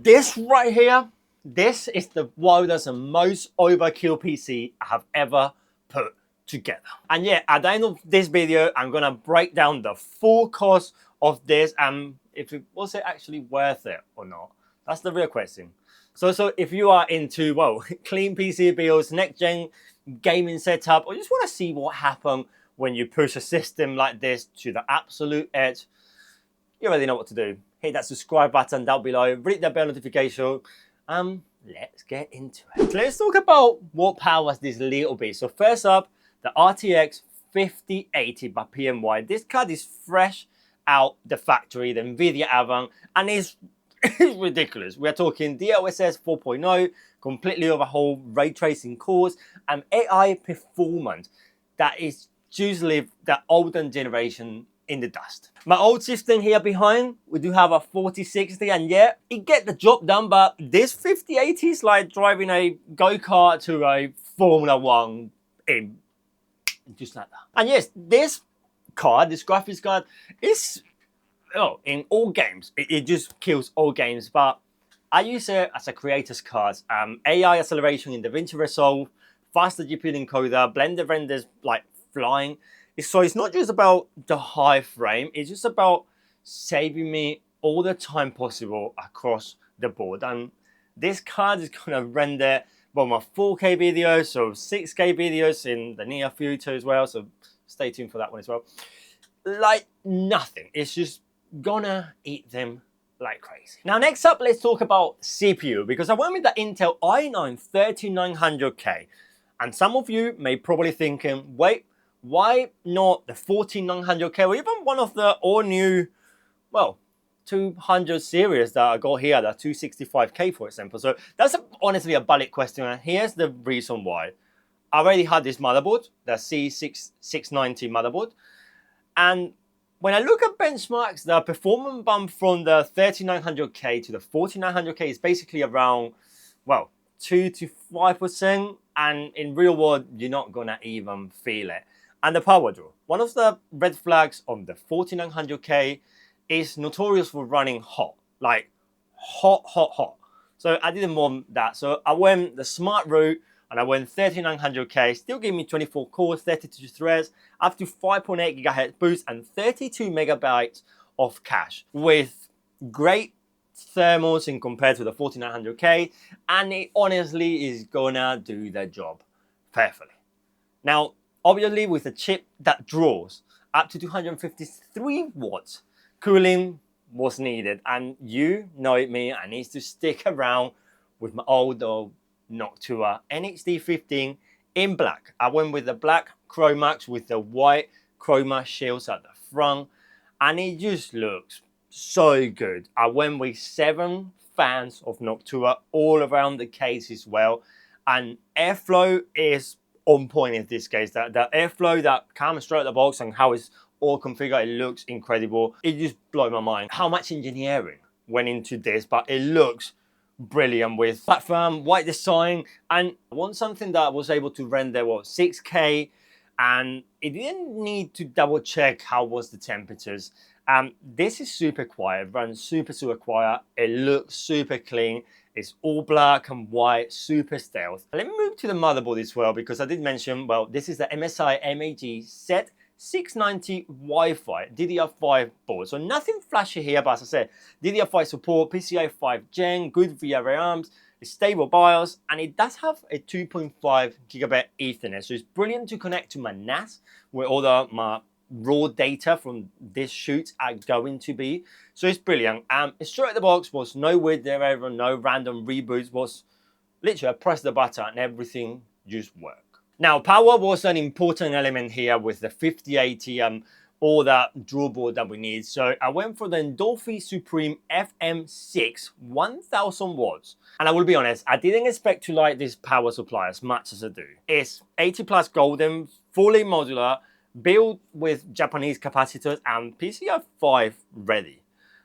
This right here, this is the wildest and most overkill PC I have ever put together. And yeah, at the end of this video, I'm gonna break down the full cost of this and if it was it actually worth it or not. That's the real question. So if you are into, well, clean PC builds, next gen gaming setup, or just want to see what happens when you push a system like this to the absolute edge, you already know what to do. Hit that subscribe button down below, ring the bell notification. Let's get into it. So let's talk about what powers this little bit. So first up, the RTX 5080 by PMY. This card is fresh out the factory, the NVIDIA Avant, and it's ridiculous. We're talking DLSS 4.0, completely overhaul ray tracing cores, and AI performance that is usually the olden generation in the dust. My old system here behind, we do have a 4060, and yeah, it get the job done, but this 5080 is like driving a go-kart to a Formula 1 in just like that. And yes, this card, this graphics card, is in all games. It just kills all games, but I use it as a creator's card. AI acceleration in DaVinci Resolve, faster GPU encoder, Blender renders like flying. So it's not just about the high frame, it's just about saving me all the time possible across the board. And this card is gonna render well my 4K videos, so 6K videos in the near future as well. So stay tuned for that one as well. Like nothing. It's just gonna eat them like crazy. Now next up, let's talk about CPU, because I went with the Intel i9 3900K. And some of you may probably thinking, wait, why not the 14900K or even one of the all new, well, 200 series that I got here, the 265K for example. So that's honestly a valid question, and here's the reason why. I already had this motherboard, the C690 motherboard, and when I look at benchmarks, the performance bump from the 3900K to the 4900K is basically around, well, 2 to 5%, and in real world, you're not gonna even feel it. And the power draw. One of the red flags on the 4900K is notorious for running hot, like hot. So I didn't want that. So I went the smart route and I went 3900K, still gave me 24 cores, 32 threads, up to 5.8 GHz boost and 32 megabytes of cache with great thermals in compared to the 4900K, and it honestly is gonna do the job perfectly. Now, obviously with a chip that draws up to 253 watts, cooling was needed, and you know me, I need to stick around with my old Noctua NXD 15 in black. I went with the black Chromax with the white chroma shields at the front, and it just looks so good. I went with 7 fans of Noctua all around the case as well, and airflow is on point in this case. The airflow that comes straight out of the box and how it's all configured, it looks incredible. It just blew my mind how much engineering went into this, but it looks brilliant with platform, white design, and I want something that was able to render 6K, and it didn't need to double check how was the temperatures. This is super quiet, runs super quiet, it looks super clean, it's all black and white, super stealth. Let me move to the motherboard as well, because I did mention, well, this is the MSI MAG Z690 Wi-Fi DDR5 board. So nothing flashy here, but as I said, DDR5 support, PCIe 5 Gen, good VRAMs, it's stable BIOS, and it does have a 2.5 gigabit Ethernet. So it's brilliant to connect to my NAS, where all my raw data from this shoot are going to be. So it's brilliant. Straight out of the box, was no weird error, no random reboots, was literally I press the button and everything just worked. Now power was an important element here with the 5080, all that draw board that we need. So I went for the Endorphin Supreme FM6 1000 watts. And I will be honest, I didn't expect to like this power supply as much as I do. It's 80 plus golden, fully modular, built with Japanese capacitors and PCIe 5 ready.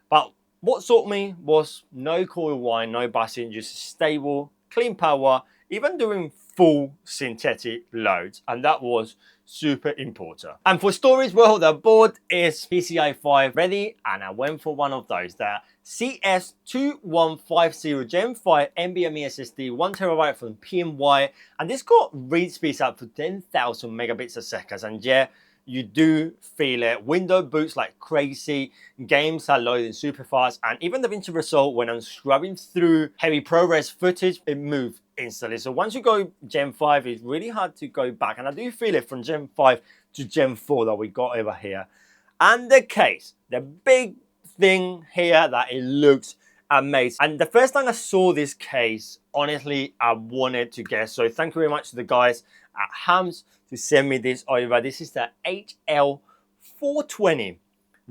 But what sold me was no coil whine, no buzzing, just stable, clean power, even during full synthetic loads, and that was super important. And for storage, well, the board is PCIe 5 ready, and I went for one of those, the CS2150 Gen 5 NVMe SSD, 1TB from PMY, and this got read speeds up to 10,000 megabits a second. And yeah, you do feel it. Windows boots like crazy, games are loading super fast, and even the DaVinci Resolve, when I'm scrubbing through heavy ProRes footage, it moved instantly. So once you go Gen 5, it's really hard to go back, and I do feel it from Gen 5 to Gen 4 that we got over here. And the case, the big thing here, that it looks amazing. And the first time I saw this case, honestly, I wanted to get. So thank you very much to the guys at Hams to send me this over. This is the HL420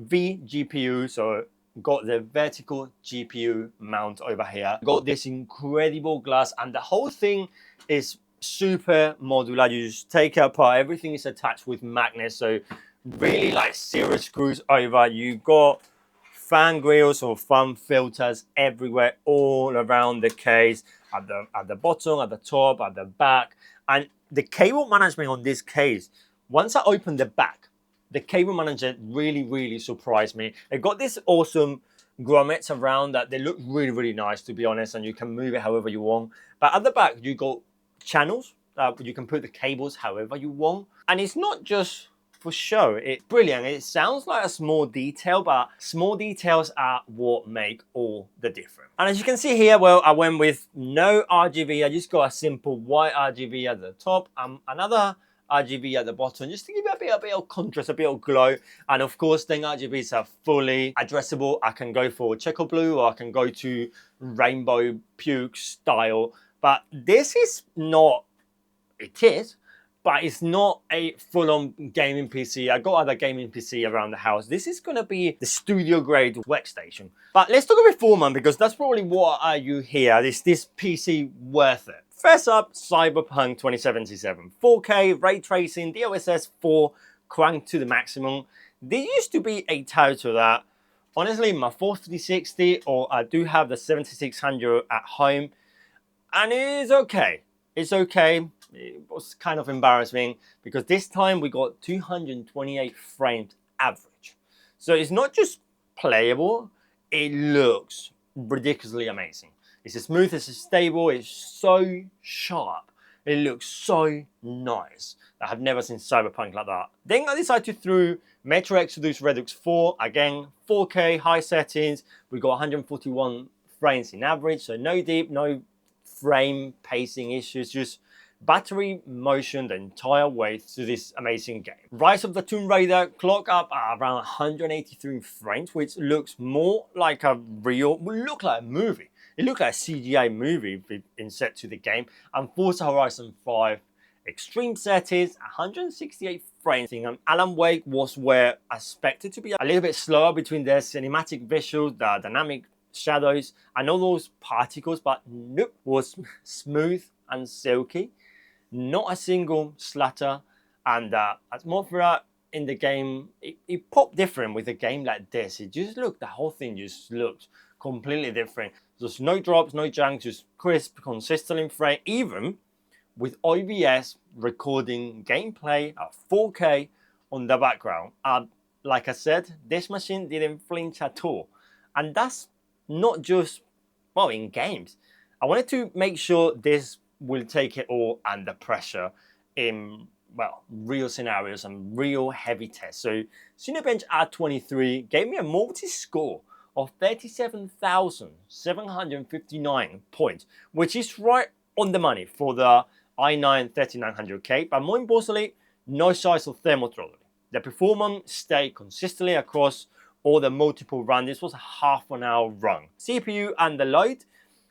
VGPU. So got the vertical GPU mount over here. Got this incredible glass, and the whole thing is super modular. You just take it apart. Everything is attached with magnets. So really like serious screws over. You got fan grills or fan filters everywhere, all around the case, at the bottom, at the top, at the back. And the cable management on this case, once I opened the back, the cable management really surprised me. It got this awesome grommets around that they look really nice, to be honest, and you can move it however you want. But at the back, you got channels. You can put the cables however you want. And it's not just for show. It's brilliant. It sounds like a small detail, but small details are what make all the difference. And as you can see here, well, I went with no RGB. I just got a simple white RGB at the top and another RGB at the bottom, just to give it a bit of contrast, a bit of glow. And of course, then RGBs are fully addressable. I can go for CheCo blue, or I can go to rainbow puke style. But this is not, it is, but it's not a full-on gaming PC. I got other gaming PC around the house. This is gonna be the studio grade workstation. But let's talk about performance, because that's probably what are you here. Is this PC worth it? First up, Cyberpunk 2077. 4K, ray tracing, DLSS 4 cranked to the maximum. There used to be a title that, honestly, my 4060, or I do have the 7600 at home, and it's okay. It's okay. It was kind of embarrassing because this time we got 228 frames average. So it's not just playable, it looks ridiculously amazing. It's as smooth, it's stable, it's so sharp. It looks so nice. I have never seen Cyberpunk like that. Then I decided to throw Metro Exodus Redux 4, again, 4K, high settings. We got 141 frames in average, so no dip, no frame pacing issues, just battery motion the entire way through this amazing game. Rise of the Tomb Raider clock up at around 183 frames, which looks more like a real, look like a movie. It looked like a CGI movie in set to the game. And Forza Horizon 5 extreme settings, 168 frames. And Alan Wake was where I expected to be a little bit slower between the cinematic visuals, the dynamic shadows, and all those particles, but nope, was smooth and silky. Not a single slatter, and atmosphere in the game, it popped different with a game like this. It just looked, the whole thing just looked completely different. There's no drops, no janks, just crisp, consistent in frame, even with OBS recording gameplay at 4K on the background. Like I said, this machine didn't flinch at all. And that's not just, well, in games. I wanted to make sure this will take it all under pressure in, well, real scenarios and real heavy tests. So Cinebench R23 gave me a multi-score of 37,759 points, which is right on the money for the i9 3900K, but more importantly, no size of thermal throttling. The performance stayed consistently across all the multiple runs. This was a half-an-hour run. CPU and the load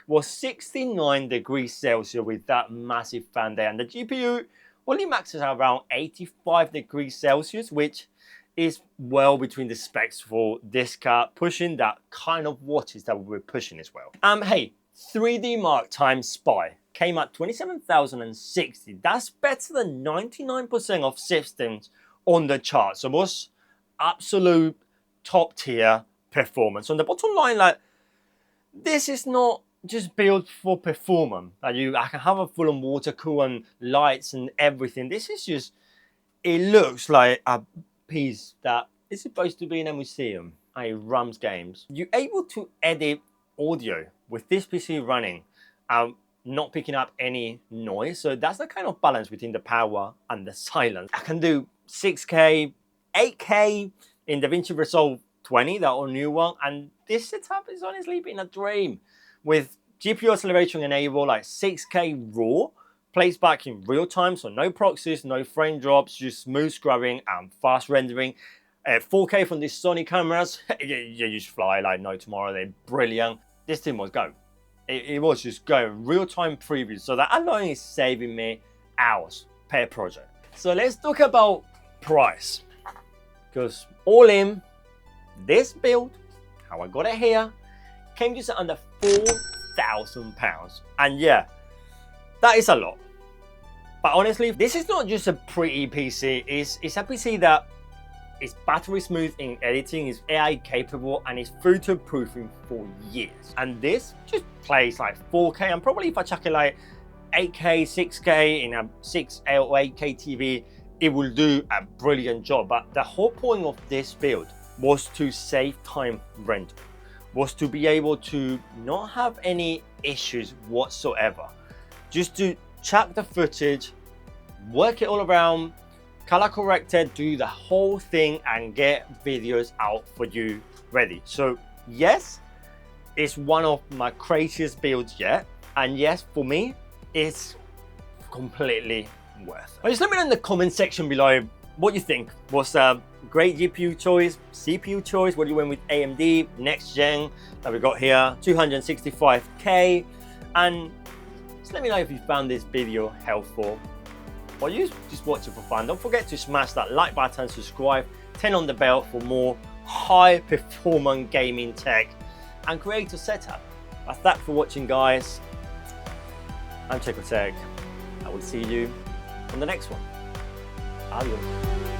was 69 degrees Celsius with that massive fan there, and the GPU only maxes out around 85 degrees Celsius, which is well between the specs for this card, pushing that kind of wattage that we're pushing as well. Hey, 3D Mark times SPI came at 27,060. That's better than 99% of systems on the chart. So it was absolute top tier performance. On the bottom line, like, this is not just built for performance. Like I can have a full-on water cooler and lights and everything. This is just, it looks like a piece that is supposed to be in a museum. It runs games. You're able to edit audio with this PC running, not picking up any noise. So that's the kind of balance between the power and the silence. I can do 6K, 8K in DaVinci Resolve 20, that all new one. And this setup is honestly been a dream. With GPU acceleration enabled, like 6K raw, plays back in real time. So no proxies, no frame drops, just smooth scrubbing and fast rendering. 4K from these Sony cameras, you just fly like no tomorrow. They're brilliant. This thing was go. It was just going real-time preview. So that alone is saving me hours per project. So let's talk about price. Because all in, this build, how I got it here, came just under £4,000. And yeah, that is a lot. But honestly, this is not just a pretty PC. It's a PC that is battery smooth in editing, is AI capable, and is future-proofing for years. And this just plays like 4K, and probably if I chuck it like 8K, 6K in a 6 or 8K TV, it will do a brilliant job. But the whole point of this build was to save time render, was to be able to not have any issues whatsoever. Just to chuck the footage, work it all around, color corrected, do the whole thing and get videos out for you ready. So yes, it's one of my craziest builds yet. And yes, for me, it's completely worth it. Just let me know in the comment section below what you think. Was a great GPU choice, CPU choice? What do you went with AMD, next gen that we got here, 265K? And just let me know if you found this video helpful, or you just watch it for fun. Don't forget to smash that like button, subscribe, turn on the bell for more high performance gaming tech and creator setup. That's that for watching, guys. I'm CheCo. I will see you on the next one. Adios.